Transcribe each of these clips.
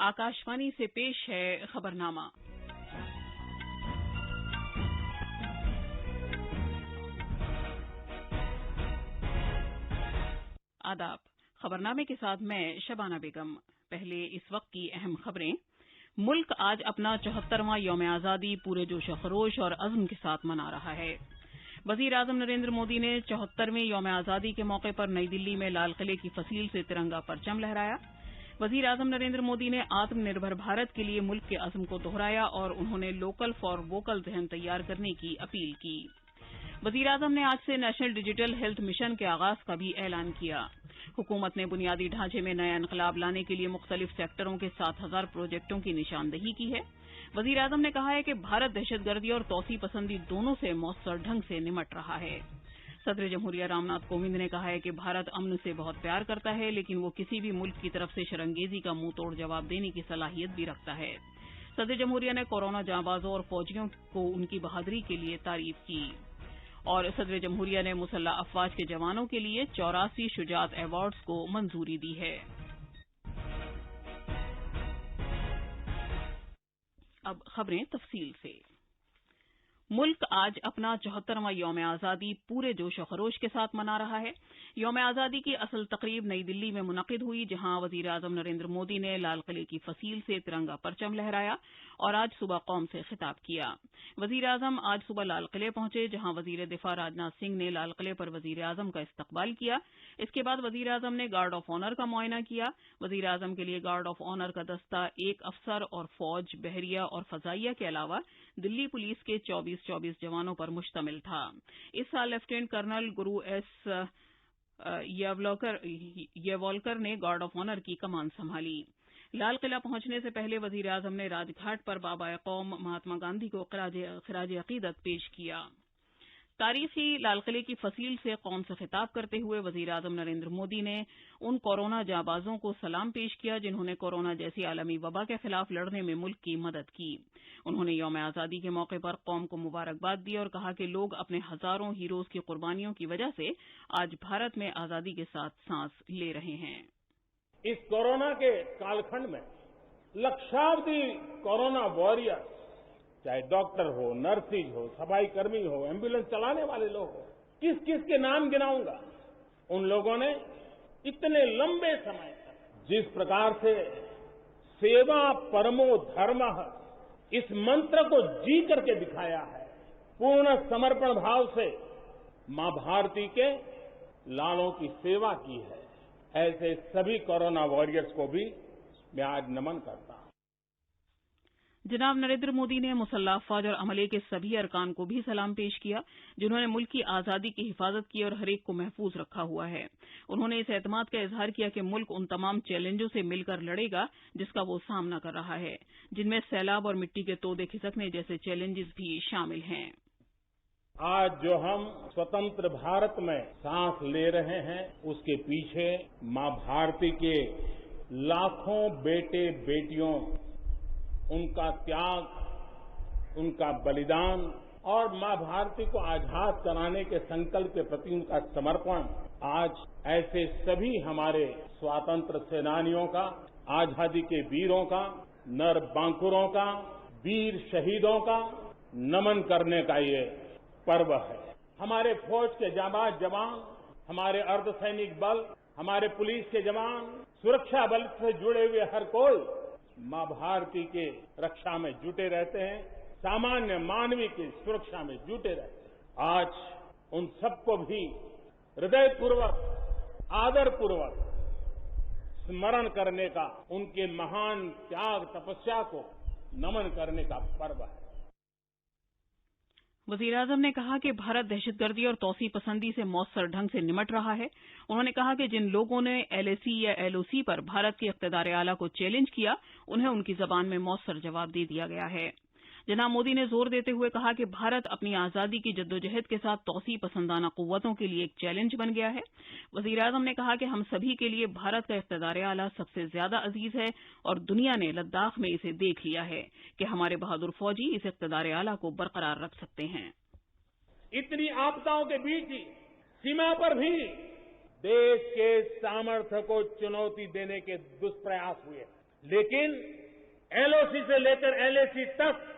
आकाशवाणी से पेश है खबरनामा। आदाब। खबरनामे के साथ मैं शबाना बेगम। पहले इस वक्त की अहम खबरें। मुल्क आज अपना 74वां यौम आज़ादी पूरे जोश खरोश और अज़्म के साथ मना रहा है। वज़ीर आज़म नरेंद्र मोदी ने 74वें यौम आज़ादी के मौके पर नई दिल्ली में लाल किले की फसील से तिरंगा परचम लहराया। वज़ीर आज़म नरेंद्र मोदी ने आत्मनिर्भर भारत के लिए मुल्क के अज़्म को दोहराया और उन्होंने लोकल फॉर वोकल ज़हन तैयार करने की अपील की। वज़ीर आज़म ने आज से नेशनल डिजिटल हेल्थ मिशन के आगाज का भी ऐलान किया। हुकूमत ने बुनियादी ढांचे में नया इनकलाब लाने के लिए मुख्तलिफ सेक्टरों के 7000 प्रोजेक्टों की निशानदही की है। वज़ीर आज़म ने कहा है कि भारत दहशतगर्दी और तौसी पसंदी दोनों से मौसर ढंग से निमट रहा है। सदर जमहूरिया रामनाथ कोविंद ने कहा है कि भारत अमन से बहुत प्यार करता है, लेकिन वो किसी भी मुल्क की तरफ से शरंगेजी का मुंह तोड़ जवाब देने की सलाहियत भी रखता है। सदर जमहूरिया ने कोरोना जांबाजों और फौजियों को उनकी बहादुरी के लिए तारीफ की और सदर जमहूरिया ने मुसल्लह अफवाज के जवानों के लिए 84 शुजात अवार्ड्स को मंजूरी दी है। अब खबरें तफसील से। मुल्क आज अपना 74वां यौम आज़ादी पूरे जोश खरोश के साथ मना रहा है। यौम आज़ादी की असल तकरीब नई दिल्ली में मुनक़िद हुई, जहां वज़ीर आज़म नरेंद्र मोदी ने लाल किले की फसील से तिरंगा परचम लहराया और आज सुबह कौम से खिताब किया। वज़ीर आज़म आज सुबह लाल किले पहुंचे, जहां वज़ीर दिफा राजनाथ सिंह ने लाल किले पर वज़ीर आज़म का इस्तकबाल किया। इसके बाद वज़ीर आज़म ने गार्ड ऑफ ऑनर का मुआयना किया। वज़ीर आज़म के लिए गार्ड ऑफ ऑनर का दस्ता एक अफसर और फौज, बहरिया और फजाइया के अलावा दिल्ली पुलिस के 24 जवानों पर मुश्तमिल था। इस साल लेफ्टिनेंट कर्नल गुरु एस येवोलकर ने गार्ड ऑफ ऑनर की कमान संभाली। लाल किला पहुंचने से पहले वज़ीर आज़म ने राजघाट पर बाबा कौम महात्मा गांधी को खिराज अकीदत पेश किया। तारीखी लाल किले की फसील से कौम से खिताब करते हुए वज़ीर आज़म नरेंद्र मोदी ने उन कोरोना जाबाजों को सलाम पेश किया जिन्होंने कोरोना जैसी आलमी वबा के खिलाफ लड़ने में मुल्क की मदद की। उन्होंने यौम आज़ादी के मौके पर कौम को मुबारकबाद दी और कहा कि लोग अपने हजारों हीरोज की कुर्बानियों की वजह से आज भारत में आज़ादी के साथ सांस ले रहे हैं। इस कोरोना के कालखंड में लक्षावधि कोरोना वॉरियर्स, चाहे डॉक्टर हो, नर्सिस हो, सफाई कर्मी हो, एम्बुलेंस चलाने वाले लोग हो, किस किस के नाम गिनाऊंगा। उन लोगों ने इतने लंबे समय तक जिस प्रकार से सेवा परमो धर्मः इस मंत्र को जी करके दिखाया है, पूर्ण समर्पण भाव से मां भारती के लालों की सेवा की है, ऐसे सभी कोरोना वॉरियर्स को भी मैं आज नमन करता हूं। जनाब नरेंद्र मोदी ने मुसल्लह अफवाज और अमले के सभी अरकान को भी सलाम पेश किया, जिन्होंने मुल्क की आज़ादी की हिफाजत की और हर एक को महफूज रखा हुआ है। उन्होंने इस एतमाद का इजहार किया कि मुल्क उन तमाम चैलेंजों से मिलकर लड़ेगा जिसका वो सामना कर रहा है, जिनमें सैलाब और मिट्टी के तोदे खिसकने जैसे चैलेंजेस भी शामिल हैं। आज जो हम स्वतंत्र भारत में सांस ले रहे हैं, उसके पीछे मां भारती के लाखों बेटे बेटियों, उनका त्याग, उनका बलिदान और मां भारती को आजाद कराने के संकल्प के प्रति उनका समर्पण आज ऐसे सभी हमारे स्वातंत्र सेनानियों का, आजादी के वीरों का, नर बांकुरों का, वीर शहीदों का नमन करने का ये पर्व है। हमारे फौज के जाबाज जवान, हमारे अर्धसैनिक बल, हमारे पुलिस के जवान, सुरक्षा बल से जुड़े हुए हर कोई मां भारती के रक्षा में जुटे रहते हैं, सामान्य मानवीय की सुरक्षा में जुटे रहते हैं। आज उन सबको भी हृदयपूर्वक, आदरपूर्वक स्मरण करने का, उनके महान त्याग तपस्या को नमन करने का पर्व है। वज़ीर आज़म ने कहा कि भारत दहशतगर्दी और तौसी पसंदी से मौसर ढंग से निमट रहा है। उन्होंने कहा कि जिन लोगों ने एलएसी या एलओसी पर भारत के इक़्तिदार आला को चैलेंज किया, उन्हें उनकी जबान में मौसर जवाब दे दिया गया है। जनाब मोदी ने जोर देते हुए कहा कि भारत अपनी आज़ादी की जद्दोजहद के साथ तौसी पसंदाना कुव्वतों के लिए एक चैलेंज बन गया है। वज़ीर आज़म ने कहा कि हम सभी के लिए भारत का इक़्तिदार आला सबसे ज्यादा अजीज है और दुनिया ने लद्दाख में इसे देख लिया है कि हमारे बहादुर फौजी इस इक़्तिदार आला को बरकरार रख सकते हैं। इतनी आपदाओं के बीच ही सीमा पर भी देश के सामर्थ्य को चुनौती देने के दुष्प्रयास हुए। लेकिन एलओसी से लेकर एलएसी तक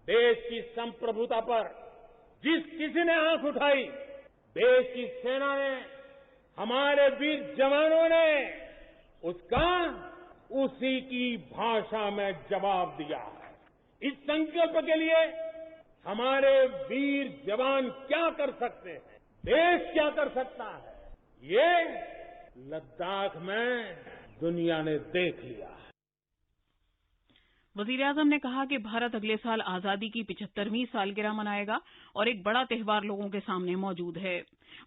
देश की संप्रभुता पर जिस किसी ने आंख उठाई, देश की सेना ने, हमारे वीर जवानों ने उसका उसी की भाषा में जवाब दिया है। इस संकल्प के लिए हमारे वीर जवान क्या कर सकते हैं, देश क्या कर सकता है, ये लद्दाख में दुनिया ने देख लिया है। वजीर-ए-आजम ने कहा कि भारत अगले साल आजादी की 75वीं सालगिरह मनाएगा और एक बड़ा त्योहार लोगों के सामने मौजूद है।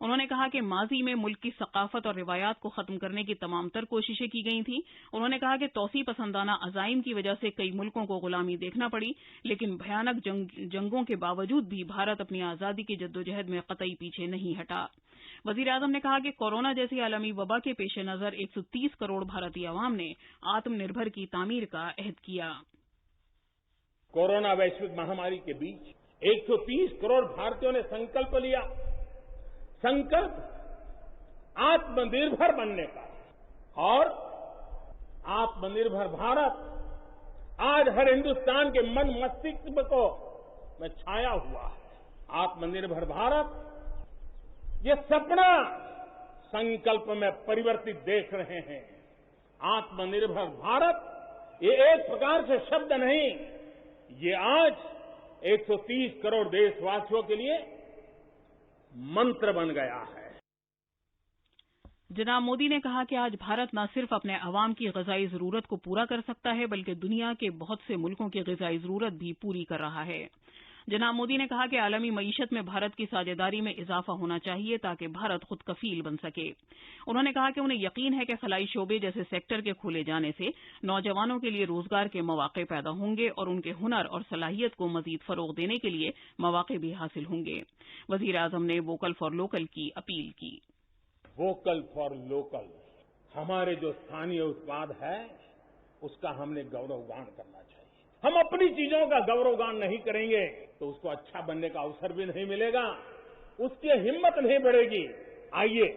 उन्होंने कहा कि माजी में मुल्क की सकाफत और रिवायात को खत्म करने की तमाम तर कोशिशें की गई थी। उन्होंने कहा कि तौसी पसंदाना अजाइम की वजह से कई मुल्कों को गुलामी देखना पड़ी, लेकिन भयानक जंगों के बावजूद भी भारत अपनी आजादी की जद्दोजहद में कतई पीछे नहीं हटा। वजीर-ए-आजम ने कहा कि कोरोना जैसी आलमी वबा के पेश नजर 130 करोड़ भारतीय अवाम ने आत्मनिर्भर की तामीर का अहद किया। कोरोना वैश्विक महामारी के बीच 130 करोड़ भारतीयों ने संकल्प लिया, संकल्प आत्मनिर्भर बनने का। और आत्मनिर्भर भारत आज हर हिंदुस्तान के मन मस्तिष्क को में छाया हुआ है। आत्मनिर्भर भारत ये सपना संकल्प में परिवर्तित देख रहे हैं। आत्मनिर्भर भारत ये एक प्रकार से शब्द नहीं, ये आज 130 करोड़ देशवासियों के लिए मंत्र बन गया है। जनाब मोदी ने कहा कि आज भारत न सिर्फ अपने अवाम की ग़िज़ाई ज़रूरत को पूरा कर सकता है, बल्कि दुनिया के बहुत से मुल्कों की ग़िज़ाई ज़रूरत भी पूरी कर रहा है। जनाब मोदी ने कहा कि आलमी मईशत में भारत की साझेदारी में इजाफा होना चाहिए ताकि भारत खुद कफील बन सके। उन्होंने कहा कि उन्हें यकीन है कि खलाई शोबे जैसे सेक्टर के खोले जाने से नौजवानों के लिए रोजगार के मौके पैदा होंगे और उनके हुनर और सलाहियत को मजीद फरोग देने के लिए मौके भी हासिल होंगे। वजीर आजम ने वोकल फॉर लोकल की अपील की। वोकल फॉर लोकल, हमारे जो स्थानीय उत्पाद है उसका हमने गौरवगान करना चाहिए। हम अपनी चीजों का गौरवगान नहीं करेंगे तो उसको अच्छा बनने का अवसर भी नहीं मिलेगा, उसकी हिम्मत नहीं बढ़ेगी। आइए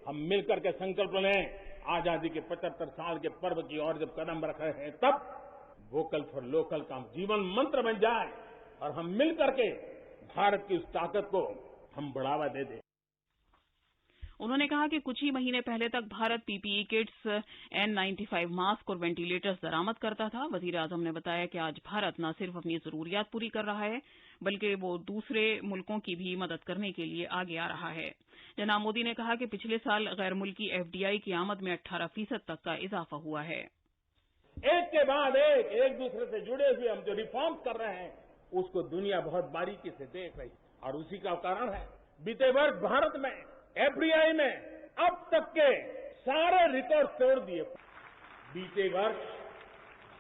हम मिलकर के संकल्प लें, आजादी के 75 साल के पर्व की ओर जब कदम रख रहे हैं तब वोकल फॉर लोकल का जीवन मंत्र बन जाए और हम मिलकर के भारत की उस ताकत को हम बढ़ावा दे दें। उन्होंने कहा कि कुछ ही महीने पहले तक Bharat PPE kits, N95 mask और वेंटिलेटर्स दरामद करता था। वजीर आजम ने बताया कि आज भारत न सिर्फ अपनी जरूरियात पूरी कर रहा है बल्कि वो दूसरे मुल्कों की भी मदद करने के लिए आगे आ रहा है। जनाब मोदी ने कहा कि पिछले साल गैर मुल्की एफडीआई की आमद में 18% तक का इजाफा हुआ है। एक के बाद एक दूसरे से जुड़े हुए हम जो रिफॉर्म्स कर रहे हैं उसको दुनिया बहुत बारीकी से देख रही है और उसी का कारण है बीते वर्ष भारत में एफडीआई में अब तक के सारे रिकॉर्ड तोड़ दिए। बीते वर्ष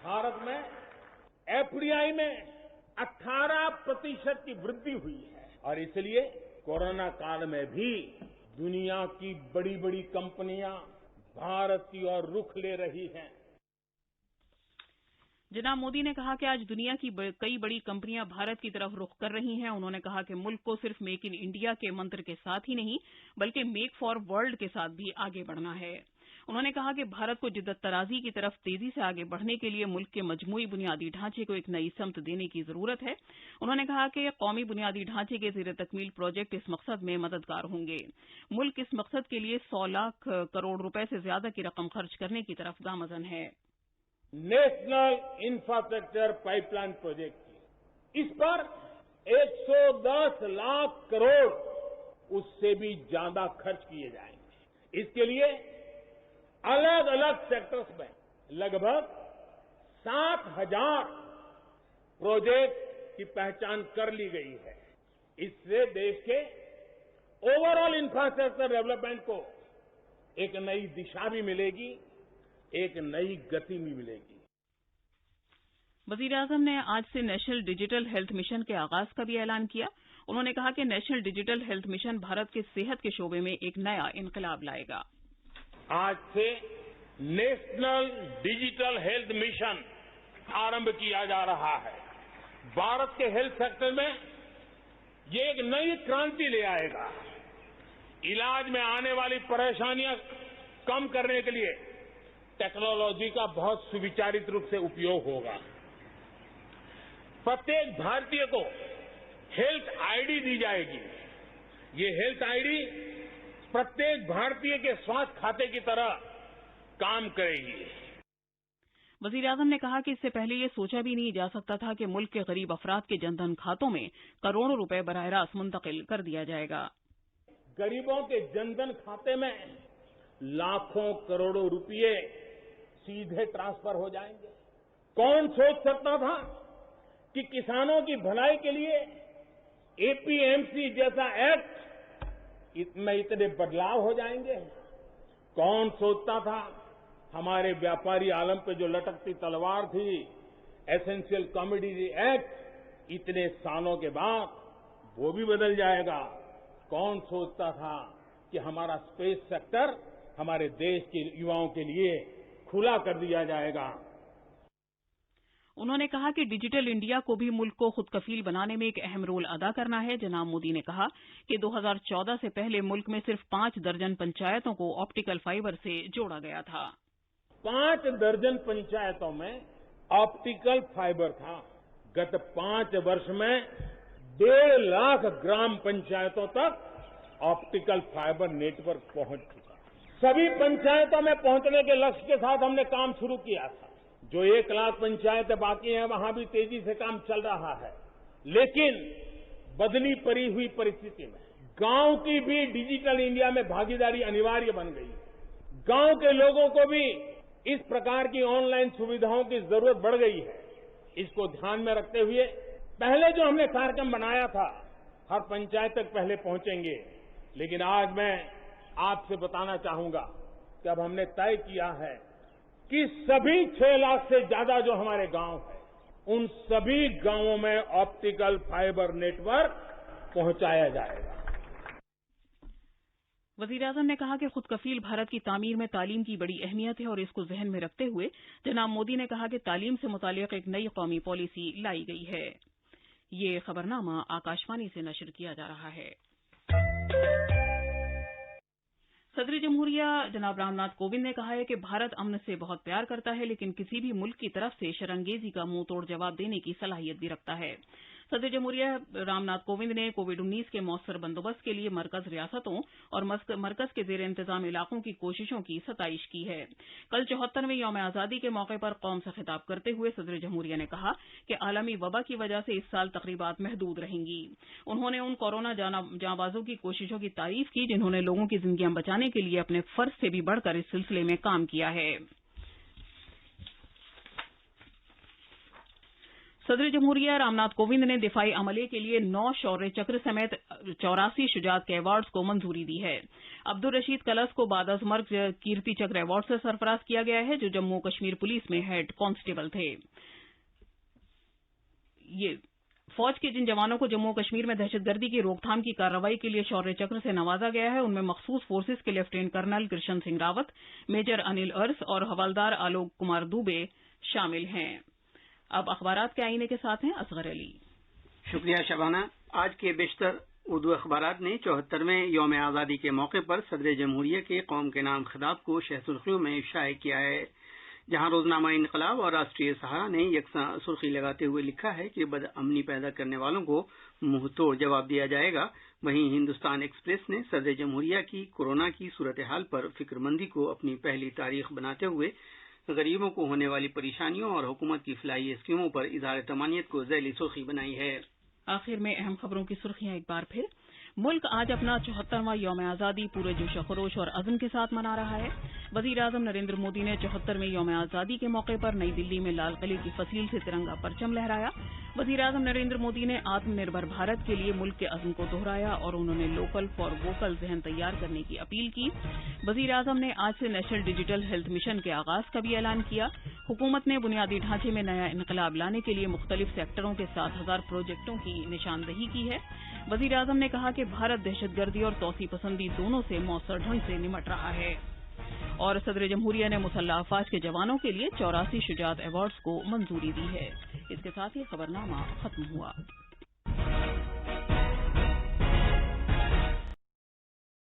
भारत में एफडीआई में 18% की वृद्धि हुई है और इसलिए कोरोना काल में भी दुनिया की बड़ी बड़ी कंपनियां भारत की ओर रुख ले रही हैं। जनाब मोदी ने कहा कि आज दुनिया की कई बड़ी कंपनियां भारत की तरफ रुख कर रही हैं। उन्होंने कहा कि मुल्क को सिर्फ मेक इन इंडिया के मंत्र के साथ ही नहीं बल्कि मेक फॉर वर्ल्ड के साथ भी आगे बढ़ना है। उन्होंने कहा कि भारत को जिद्दत तराजी की तरफ तेजी से आगे बढ़ने के लिए मुल्क के मजमूई बुनियादी ढांचे को एक नई समत देने की जरूरत है। उन्होंने कहा कि कौमी बुनियादी ढांचे के ज़ेर तकमील प्रोजेक्ट इस मकसद में मददगार होंगे। मुल्क इस मकसद के लिए 100 लाख करोड़ रुपए से ज्यादा की रकम खर्च करने की तरफ गामजन है। नेशनल इंफ्रास्ट्रक्चर पाइपलाइन प्रोजेक्ट की इस पर 110 लाख करोड़ उससे भी ज्यादा खर्च किए जाएंगे। इसके लिए अलग अलग सेक्टर्स में लगभग 7,000 प्रोजेक्ट की पहचान कर ली गई है। इससे देश के ओवरऑल इंफ्रास्ट्रक्चर डेवलपमेंट को एक नई दिशा भी मिलेगी, एक नई गति भी मिलेगी। वजीर आजम ने आज से नेशनल डिजिटल हेल्थ मिशन के आगाज का भी ऐलान किया। उन्होंने कहा कि national digital health mission Bharat के सेहत के शोबे में एक नया इनकलाब लाएगा। आज से नेशनल डिजिटल हेल्थ मिशन आरंभ किया जा रहा है। भारत के हेल्थ सेक्टर में ये एक नई क्रांति ले आएगा। इलाज में आने वाली परेशानियां कम करने के लिए टेक्नोलॉजी का बहुत सुविचारित रूप से उपयोग होगा। प्रत्येक भारतीय को हेल्थ आईडी दी जाएगी। ये हेल्थ आईडी प्रत्येक भारतीय के स्वास्थ्य खाते की तरह काम करेगी। वजीर-ए-आजम ने कहा कि इससे पहले ये सोचा भी नहीं जा सकता था कि मुल्क के गरीब अफराद के जनधन खातों में करोड़ों रुपए बराह रास्त मुंतकिल कर दिया जाएगा। गरीबों के जनधन खाते में लाखों करोड़ों रुपये सीधे ट्रांसफर हो जाएंगे। कौन सोच सकता था कि किसानों की भलाई के लिए एपीएमसी जैसा एक्ट में इतने बदलाव हो जाएंगे। कौन सोचता था हमारे व्यापारी आलम पे जो लटकती तलवार थी, एसेंशियल कमोडिटी एक्ट, इतने सालों के बाद वो भी बदल जाएगा। कौन सोचता था कि हमारा स्पेस सेक्टर हमारे देश के युवाओं के लिए खुला कर दिया जाएगा। उन्होंने कहा कि डिजिटल इंडिया को भी मुल्क को खुद कफील बनाने में एक अहम रोल अदा करना है। जनाब मोदी ने कहा कि 2014 से पहले मुल्क में सिर्फ 5 दर्जन पंचायतों को ऑप्टिकल फाइबर से जोड़ा गया था। 5 दर्जन पंचायतों में ऑप्टिकल फाइबर था। गत 5 वर्ष में 1.5 लाख ग्राम पंचायतों तक ऑप्टिकल फाइबर नेटवर्क पहुंच चुका। सभी पंचायतों में पहुंचने के लक्ष्य के साथ हमने काम शुरू किया था। जो 1 लाख पंचायतें बाकी हैं, वहां भी तेजी से काम चल रहा है। लेकिन बदली पड़ी हुई परिस्थिति में गांव की भी डिजिटल इंडिया में भागीदारी अनिवार्य बन गई। गांव के लोगों को भी इस प्रकार की ऑनलाइन सुविधाओं की जरूरत बढ़ गई है। इसको ध्यान में रखते हुए पहले जो हमने कार्यक्रम बनाया था, हर पंचायत तक पहले पहुंचेंगे, लेकिन आज मैं आपसे बताना चाहूंगा कि अब हमने तय किया है कि सभी 6 लाख से ज्यादा जो हमारे गांव हैं, उन सभी गांवों में ऑप्टिकल फाइबर नेटवर्क पहुंचाया जाएगा। वजीर-ए-आजम ने कहा कि खुद कफील भारत की तामीर में तालीम की बड़ी अहमियत है और इसको जहन में रखते हुए जनाब मोदी ने कहा कि तालीम से मुताल्लिक एक नई कौमी पॉलिसी लाई गई है। ये खबरनामा आकाशवाणी से नशर किया जा रहा है। सदर जमहूरिया जनाब रामनाथ कोविंद ने कहा है कि भारत अमन से बहुत प्यार करता है, लेकिन किसी भी मुल्क की तरफ से शरंगेजी का मुंह तोड़ जवाब देने की सलाहियत भी रखता है। सदर जमहूरिया रामनाथ कोविंद ने कोविड-19 के मौसर बंदोबस्त के लिए मरकज रियासतों और मरकज के जेर इंतजाम इलाकों की कोशिशों की सताइश की है। कल 74वें यौम आजादी के मौके पर कौम से खिताब करते हुए सदर जमहूरिया ने कहा कि आलमी वबा की वजह से इस साल तकरीबात महदूद रहेंगी। उन्होंने उन कोरोना जांबाजों की कोशिशों की तारीफ की जिन्होंने लोगों की जिंदगियां बचाने के लिए अपने फर्ज से भी बढ़कर इस सिलसिले में काम किया है। सदर जमहूरिया रामनाथ कोविंद ने दिफाई अमले के लिए 9 शौर्य चक्र समेत 84 शुजात के अवार्ड्स को मंजूरी दी है। अब्दुल रशीद कलस को बाद-अज़-मर्ग कीर्ति चक्र अवार्ड से सरफराज किया गया है, जो जम्मू कश्मीर पुलिस में हेड कांस्टेबल थे। ये फौज के जिन जवानों को जम्मू कश्मीर में दहशतगर्दी की रोकथाम की कार्रवाई के लिए शौर्य चक्र से नवाजा गया है, उनमें मखसूस फोर्सेज के lieutenant colonel Krishna Singh Rawat, major Anil Urs और हवलदार आलोक कुमार दुबे शामिल हैं। अब अखबारात के आईने के साथ हैं असगर अली। शुक्रिया शबाना। आज के बेशतर उर्दू अखबारात ने 74वें यौम आज़ादी के मौके पर सदर जमहूरिया के कौम के नाम खिताब को शह सुर्खियों में शाये किया है, जहां रोजनामा इनकलाब और राष्ट्रीय सहारा ने यकसा सुर्खी लगाते हुए लिखा है कि बदअमनी पैदा करने वालों को मुंह तोड़ जवाब दिया जाएगा। वहीं हिंदुस्तान एक्सप्रेस ने सदर जमहूरिया की कोरोना की सूरत हाल पर फिक्रमंदी को अपनी पहली तारीख बनाते हुए गरीबों को होने वाली परेशानियों और हुकूमत की फलाही स्कीमों पर इज़हार तमानियत को ज़ैली सुर्खी बनाई है। आखिर में अहम खबरों की सुर्खियां एक बार फिर। मुल्क आज अपना 74वां यौम आज़ादी पूरे जोश खरोश और अज़्म के साथ मना रहा है। वज़ीर-ए-आज़म नरेंद्र मोदी ने 74वें यौम आज़ादी के मौके पर नई दिल्ली में लाल किले की फसील से तिरंगा परचम लहराया। वज़ीर-ए-आज़म नरेंद्र मोदी ने आत्मनिर्भर भारत के लिए मुल्क के अज़्म को दोहराया और उन्होंने लोकल फॉर वोकल ज़हन तैयार करने की अपील की। वज़ीर-ए-आज़म ने आज से नेशनल डिजिटल हेल्थ मिशन के आगाज का भी ऐलान किया। हुकूमत ने बुनियादी ढांचे में नया इनकलाब लाने के लिए मुख्तलिफ सेक्टरों के 7000 प्रोजेक्टों की निशानदही की है। वज़ीर-ए-आज़म ने कहा कि भारत दहशतगर्दी और तौसी पसंदी दोनों से मौसर ढंग से निमट रहा है। और सदर जमहूरिया ने मुसल्लह अफवाज के जवानों के लिए 84 शुजात अवार्ड्स को मंजूरी दी है। इसके साथ ही खबरनामा खत्म हुआ।